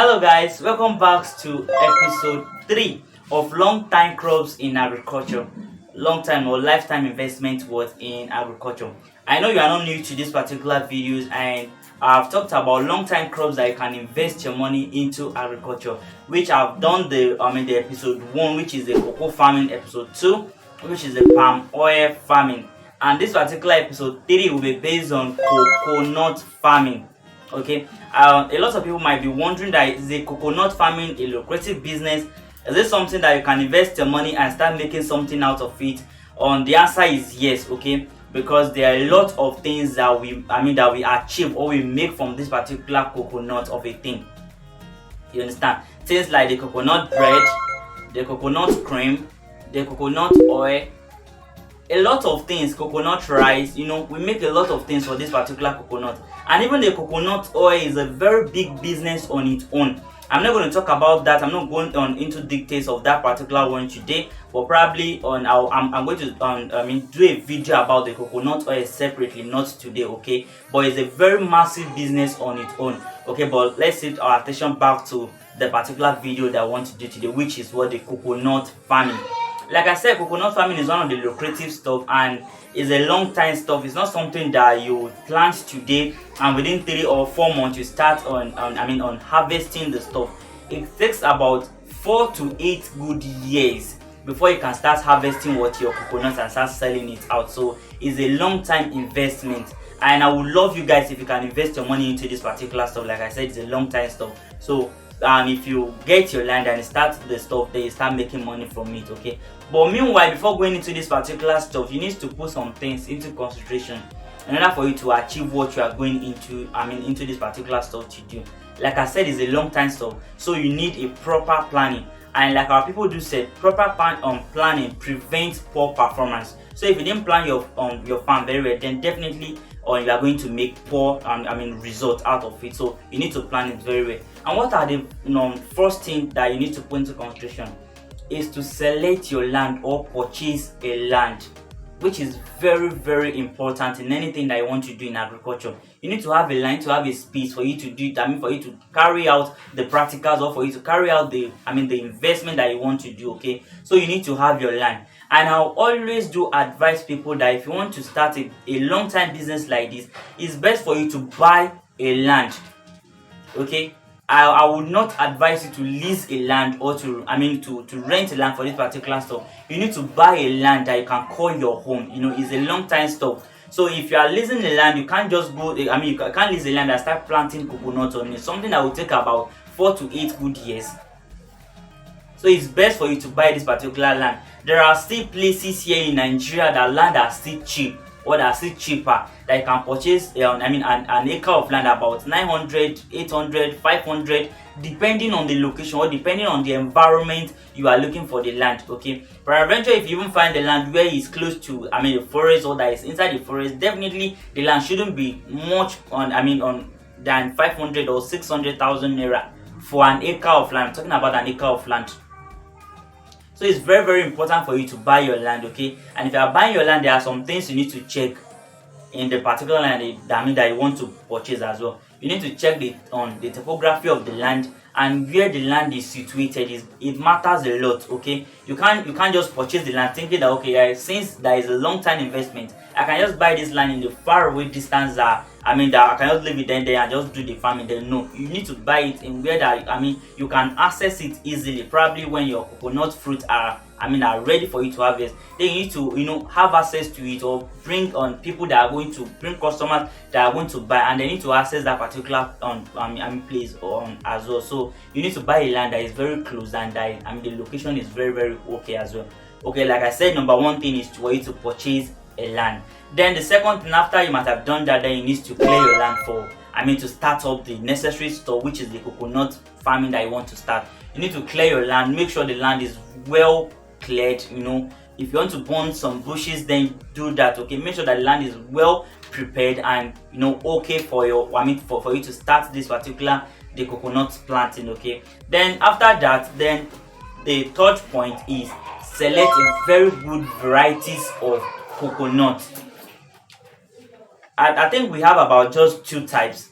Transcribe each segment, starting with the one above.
Hello guys, welcome back to episode 3 of long time crops in agriculture. Long time or lifetime investment worth in agriculture. I know you are not new to this particular videos, and I've talked about long time crops that you can invest your money into agriculture, which I've done the episode 1, which is the cocoa farming, episode 2, which is the palm oil farming, and this particular episode 3 will be based on coconut farming. Okay, a lot of people might be wondering that is a coconut farming a lucrative business? Is it something that you can invest your money and start making something out of it? The answer is yes. Okay, because there are a lot of things that we achieve or we make from this particular coconut of a thing. You understand? Things like the coconut bread, the coconut cream, the coconut oil, a lot of things, coconut rice, we make a lot of things for this particular coconut. And even the coconut oil is a very big business on its own. I'm not going to talk about that. I'm not going on into details of that particular one today, but probably I'm going to do a video about the coconut oil separately, not today, okay? But it's a very massive business on its own, okay? But let's set our attention back to the particular video that I want to do today, which is what the coconut farming. Like I said, coconut farming is one of the lucrative stuff and it's a long time stuff. It's not something that you plant today and within 3 or 4 months you start on harvesting the stuff. It takes about 4 to 8 good years before you can start harvesting what your coconuts and start selling it out. So it's a long time investment, and I would love you guys if you can invest your money into this particular stuff. Like I said, it's a long time stuff. So if you get your land and start the stuff, then you start making money from it, okay? But meanwhile, before going into this particular stuff, you need to put some things into consideration in order for you to achieve what you are going into this particular stuff to do. Like I said, it's a long time stuff, so you need a proper planning. And like our people do say, proper planning prevents poor performance. So if you didn't plan your farm very well, then definitely you are going to make poor results out of it. So you need to plan it very well. And what are the first thing that you need to put into consideration is to select your land or purchase a land, which is very, very important in anything that you want to do in agriculture. You need to have a land, to have a space for you to do it. For you to carry out the practicals, or for you to carry out the investment that you want to do. Okay, so you need to have your land. And I'll always do advise people that if you want to start a long time business like this, it's best for you to buy a land. Okay, I would not advise you to lease a land or to rent a land for this particular stuff. You need to buy a land that you can call your home. It's a long time stuff. So if you are leasing the land, you can't just go. You can't lease a land and start planting coconuts on it. Something that will take about 4 to 8 good years. So it's best for you to buy this particular land. There are still places here in Nigeria that land are still cheap, or that are still cheaper, that you can purchase an acre of land about 900, 800, 500, depending on the location or depending on the environment you are looking for the land. Okay, but eventually if you even find the land where it's close to the forest, or that is inside the forest, definitely the land shouldn't be much than 500 or 600,000 naira for an acre of land. I'm talking about an acre of land. So it's very, very important for you to buy your land, okay? And if you are buying your land, there are some things you need to check in the particular land that you want to purchase as well. You need to check the topography of the land and where the land is situated. It matters a lot, okay? You can't just purchase the land thinking that since there is a long time investment, I can just buy this land in the far away distance that I can just leave it there and just do the farming there. No, you need to buy it in where that you can access it easily. Probably when your coconut fruits are ready for you to harvest, then you need to have access to it, or bring on people that are going to bring customers that are going to buy, and they need to access that particular place as well. So you need to buy a land that is very close and that the location is very, very okay as well. Okay, like I said, number one thing is for you to purchase a land. Then the second thing, after you might have done that, then you need to clear your land to start up the necessary stuff, which is the coconut farming that you want to start. You need to clear your land, make sure the land is well cleared. If you want to burn some bushes, then do that. Okay, make sure that the land is well prepared and okay for for you to start this particular the coconut planting. Okay, then after that, then the third point is select a very good varieties of coconut. I think we have about just 2 types.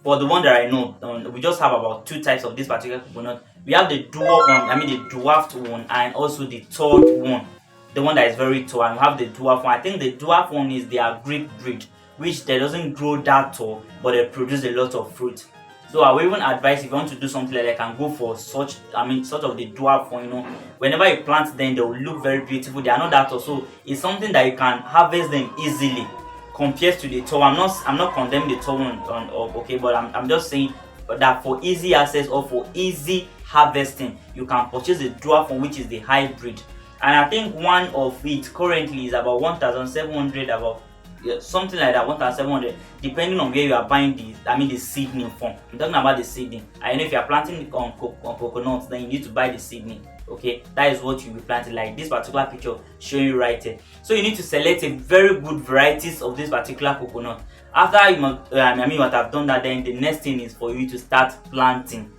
for the one that I know, we just have about two types of this particular coconut. We have the the dwarfed one, and also the tall one, the one that is very tall. And we have the dwarf one. I think the dwarf one is their grape breed, which they doesn't grow that tall, but they produce a lot of fruit. So I will even advise, if you want to do something like that, can go for such, sort of the dwarf one. Whenever you plant them, they will look very beautiful. They are not that tall, so it's something that you can harvest them easily compared to the tall. I'm not condemning the tall one okay, but I'm just saying that for easy access or for easy harvesting, you can purchase the dwarf one, which is the hybrid. And I think one of it currently is about 1,700, about, yeah, something like that, 1,700, depending on where you are buying the seedling from. I'm talking about the seedling. I know if you are planting on coconuts, then you need to buy the seedling. Okay, that is what you'll be planting, like this particular picture showing you right here. So you need to select a very good varieties of this particular coconut. After you what I've done that, then the next thing is for you to start planting.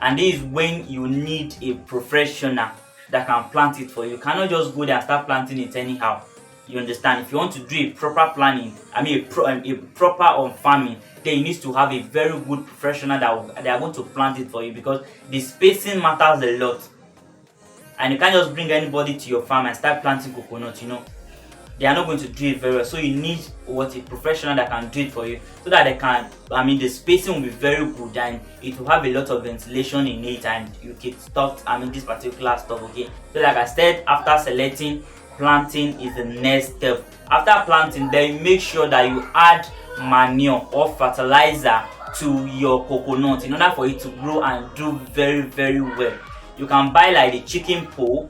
And this is when you need a professional that can plant it for you. You cannot just go there and start planting it anyhow. You understand? If you want to do a proper planning, a proper farming, then you need to have a very good professional that they are going to plant it for you, because the spacing matters a lot. And you can't just bring anybody to your farm and start planting coconut. They are not going to do it very well. So you need a professional that can do it for you, so that they can, the spacing will be very good, and it will have a lot of ventilation in it, and you can start this particular stuff. Okay, so like I said, after selecting, planting is the next step. After planting, then make sure that you add manure or fertilizer to your coconut in order for it to grow and do very, very well. You can buy like the chicken pole,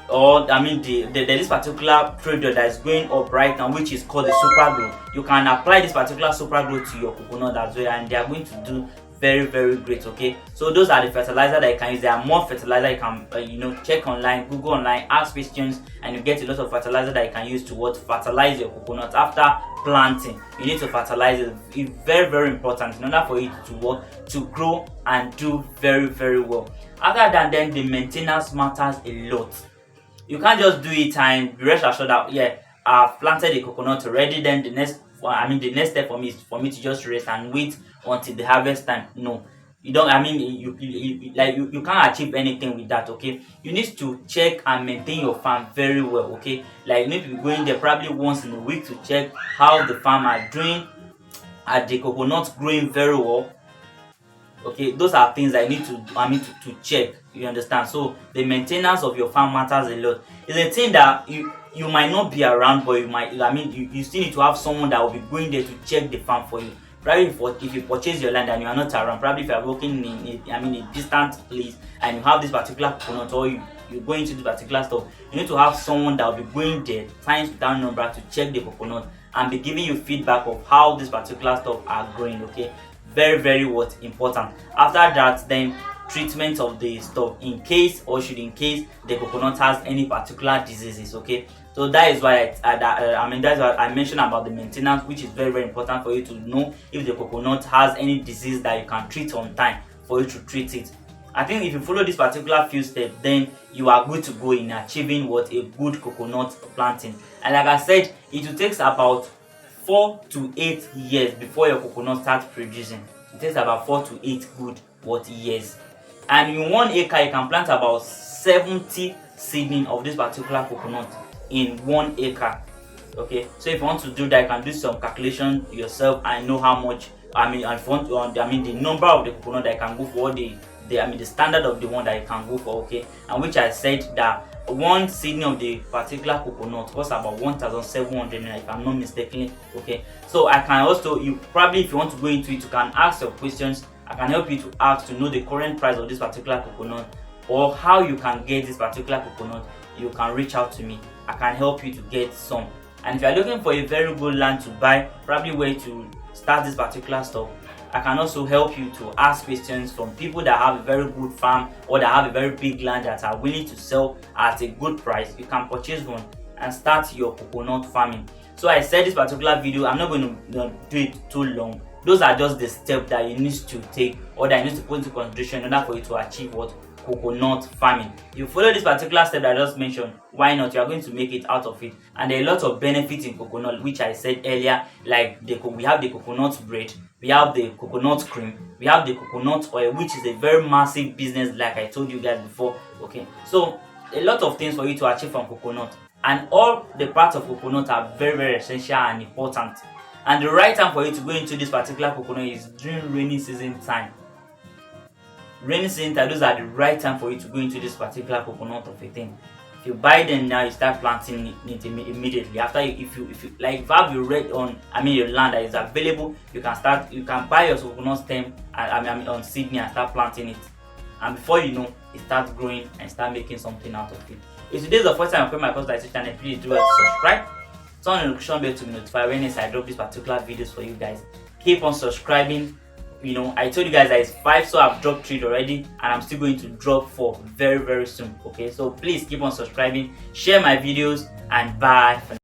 or this particular product that is going up right now, which is called the super glue. You can apply this particular super glue to your coconut as well, and they are going to do very, very great. Okay, so those are the fertilizer that you can use. There are more fertilizer you can check online, Google online, ask questions, and you get a lot of fertilizer that you can use to fertilize your coconut. After planting, you need to fertilize it. It's very, very important in order for it to grow and do very, very well. Other than then, the maintenance matters a lot. You can't just do it and be rest assured that, yeah, I've planted the coconut already, then the next step for me is for me to just rest and wait until the harvest time. No, you don't. You can't achieve anything with that. Okay, you need to check and maintain your farm very well. Okay, like you need to be going there probably once in a week to check how the farm are doing. Are the coconuts growing very well? Okay, those are things that you need to check. You understand? So the maintenance of your farm matters a lot. It's a thing that you might not be around, but you still need to have someone that will be going there to check the farm for you. Probably if you purchase your land and you are not around, probably if you are working in a distant place and you have this particular coconut, or you're going to this particular stuff, you need to have someone that will be going there times without number to check the coconut and be giving you feedback of how this particular stuff are growing. Okay, very, very important. After that, then treatment of the stuff in case the coconut has any particular diseases. Okay, so that is why that's why I mentioned about the maintenance, which is very, very important for you to know if the coconut has any disease that you can treat on time for you to treat it. I think if you follow this particular few steps, then you are good to go in achieving a good coconut planting. And like I said, it will take about 4 to 8 years before your coconut starts producing. It takes about 4 to 8 good years. And in 1 acre, you can plant about 70 seedling of this particular coconut in 1 acre. Okay, so if you want to do that, you can do some calculation yourself and know how much. The number of the coconut that you can go for, the standard of the one that you can go for. Okay, and which I said that one seedling of the particular coconut costs about 1,700 if I'm not mistaken. Okay, so I can also, if you want to go into it, you can ask your questions. I can help you to ask to know the current price of this particular coconut, or how you can get this particular coconut. You can reach out to me. I can help you to get some. And if you are looking for a very good land to buy, probably where to start this particular stuff, I can also help you to ask questions from people that have a very good farm or that have a very big land that are willing to sell at a good price. You can purchase one and start your coconut farming. So I said this particular video, I'm not going to do it too long. Those are just the steps that you need to take, or that you need to put into consideration in order for you to achieve coconut farming. You follow this particular step that I just mentioned, why not? You are going to make it out of it. And there are a lot of benefits in coconut, which I said earlier, like we have the coconut bread, we have the coconut cream, we have the coconut oil, which is a very massive business, like I told you guys before. Okay, so a lot of things for you to achieve from coconut, and all the parts of coconut are very essential and important. And the right time for you to go into this particular coconut is during rainy season time. Rainy season time, those are the right time for you to go into this particular coconut of a thing. If you buy them now, you start planting it immediately. After if you like, if you have your red on, your land that is available, you can buy your coconut stem and on seed and start planting it. And before you know, it starts growing and start making something out of it. If today is the first time you're my course like this channel, please do subscribe. Turn on the notification bell to be notified when I drop these particular videos for you guys. Keep on subscribing. I told you guys that it's 5, so I've dropped 3 already, and I'm still going to drop 4 very soon. Okay, so please keep on subscribing, share my videos, and bye for now.